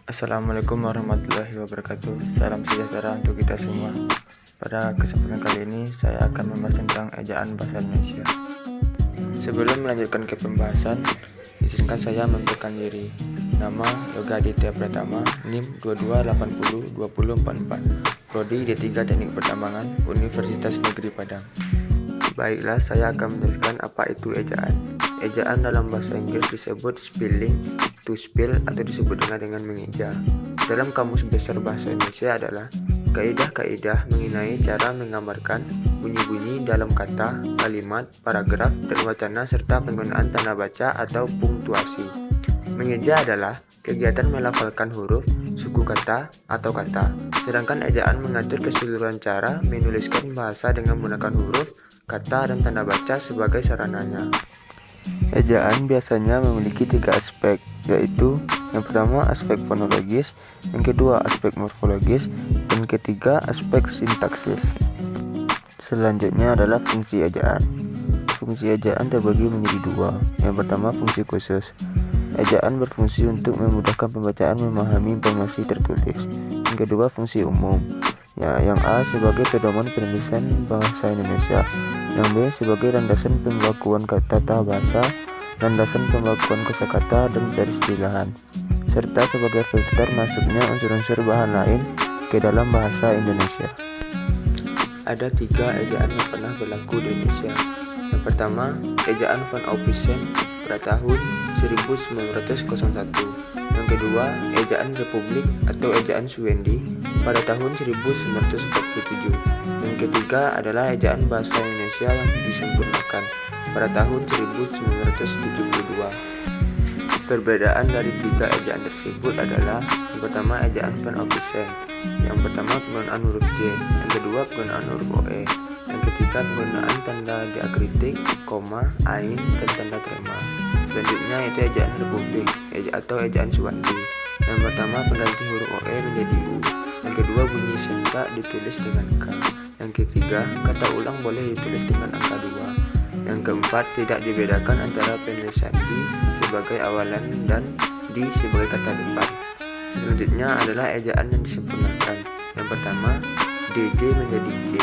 Assalamualaikum warahmatullahi wabarakatuh. Salam sejahtera untuk kita semua. Pada kesempatan kali ini saya akan membahas tentang ejaan bahasa Indonesia. Sebelum melanjutkan ke pembahasan, izinkan saya memperkenalkan diri. Nama Yoga Aditya Pratama, NIM 22802044, Prodi D3 Teknik Pertambangan, Universitas Negeri Padang. Baiklah, saya akan menjelaskan apa itu ejaan. Ejaan dalam bahasa Inggris disebut spelling, to spell, atau disebut dengan mengeja. Dalam Kamus Besar Bahasa Indonesia adalah kaidah-kaidah mengenai cara menggambarkan bunyi-bunyi dalam kata, kalimat, paragraf, dan wacana serta penggunaan tanda baca atau punktuasi. Mengeja adalah kegiatan melafalkan huruf, suku kata, atau kata. Sedangkan ejaan mengatur keseluruhan cara menuliskan bahasa dengan menggunakan huruf, kata, dan tanda baca sebagai sarananya. Ejaan biasanya memiliki 3 aspek, yaitu yang pertama aspek fonologis, yang kedua aspek morfologis, dan ketiga aspek sintaksis. Selanjutnya adalah fungsi ejaan. Fungsi ejaan terbagi menjadi 2. Yang pertama fungsi khusus. Ejaan berfungsi untuk memudahkan pembacaan memahami informasi tertulis. Yang kedua fungsi umum. Yang A sebagai pedoman penulisan bahasa Indonesia, yang B sebagai landasan pembakuan tata bahasa, landasan pembakuan kosakata dan peristilahan, serta sebagai filter masuknya unsur-unsur bahan lain ke dalam bahasa Indonesia. Ada 3 ejaan yang pernah berlaku di Indonesia. Yang pertama, ejaan Van Ophuijsen pada tahun 1901. Yang kedua, ejaan Republik atau ejaan Suwendi pada tahun 1947. Yang ketiga adalah ejaan bahasa Indonesia yang disempurnakan pada tahun 1972. Perbedaan dari 3 ejaan tersebut adalah: yang pertama ejaan Van Ophuijsen, yang pertama penggunaan huruf J, yang kedua penggunaan huruf OE, yang ketiga penggunaan tanda diakritik, koma, ain, dan tanda trema. Selanjutnya yaitu ejaan Republik atau ejaan Suwandi. Yang pertama pengganti huruf OE menjadi U, yang kedua bunyi sentak ditulis dengan K, yang ketiga kata ulang boleh ditulis dengan angka 2, yang keempat tidak dibedakan antara penulisan di sebagai awalan dan di sebagai kata depan. Selanjutnya adalah ejaan yang disempurnakan. Yang pertama DJ menjadi J,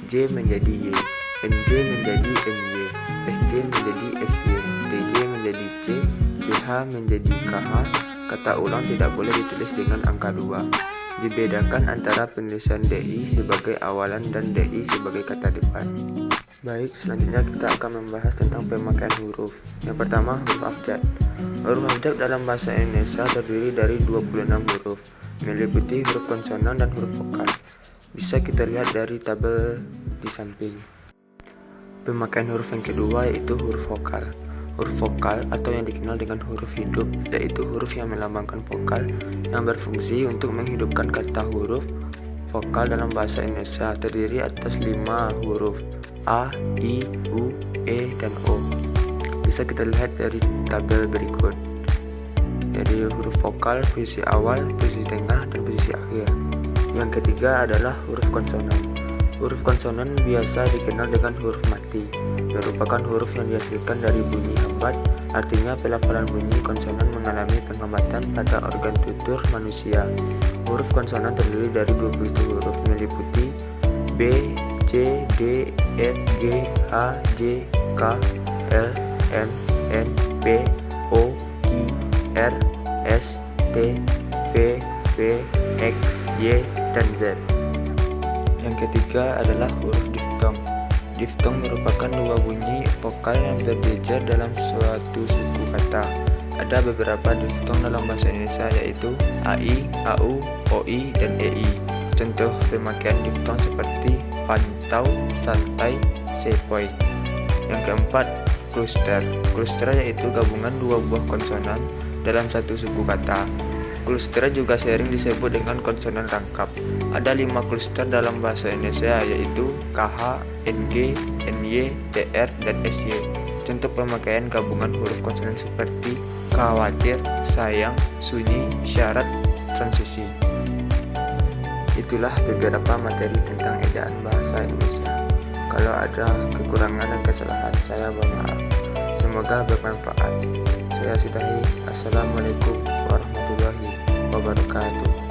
J menjadi Y, NJ menjadi NY, SJ menjadi SY, TJ menjadi C, CH menjadi KH. Kata ulang tidak boleh ditulis dengan angka 2. Dibedakan antara penulisan DI sebagai awalan dan DI sebagai kata depan. Baik, selanjutnya kita akan membahas tentang pemakaian huruf. Yang pertama, huruf abjad. Huruf abjad dalam bahasa Indonesia terdiri dari 26 huruf, meliputi huruf konsonan dan huruf vokal. Bisa kita lihat dari tabel di samping. Pemakaian huruf yang kedua yaitu huruf vokal. Huruf vokal atau yang dikenal dengan huruf hidup, yaitu huruf yang melambangkan vokal yang berfungsi untuk menghidupkan kata huruf. Vokal dalam bahasa Indonesia terdiri atas 5 huruf: A, I, U, E, dan O. Bisa kita lihat dari tabel berikut. Jadi huruf vokal posisi awal, posisi tengah, dan posisi akhir. Yang ketiga adalah huruf konsonan. Huruf konsonan biasa dikenal dengan huruf mati, merupakan huruf yang dihasilkan dari bunyi hambat. Artinya pelafalan bunyi konsonan mengalami penghambatan pada organ tutur manusia. Huruf konsonan terdiri dari 27 huruf meliputi B, C, D, F, G, H, J, K, L, M, N, P, O, Q, R, S, T, V, W, X, Y, dan Z. Yang ketiga adalah huruf diftong. Diftong merupakan 2 bunyi vokal yang berjejer dalam suatu suku kata. Ada beberapa diftong dalam bahasa Indonesia yaitu AI, AU, OI, dan EI. Contoh pemakaian diftong seperti pantau, santai, sepoi. Yang keempat, kluster. Kluster yaitu gabungan 2 buah konsonan dalam satu suku kata. Kluster juga sering disebut dengan konsonan rangkap. Ada 5 kluster dalam bahasa Indonesia yaitu KH, NG, NY, TR, dan SY. Contoh pemakaian gabungan huruf konsonan seperti khawatir, sayang, sunyi, syarat, transisi. Itulah beberapa materi tentang ejaan bahasa Indonesia. Kalau ada kekurangan dan kesalahan, saya bermaaf. Semoga bermanfaat. Saya sudahi. Assalamualaikum warahmatullahi wabarakatuh. wabarakatuh.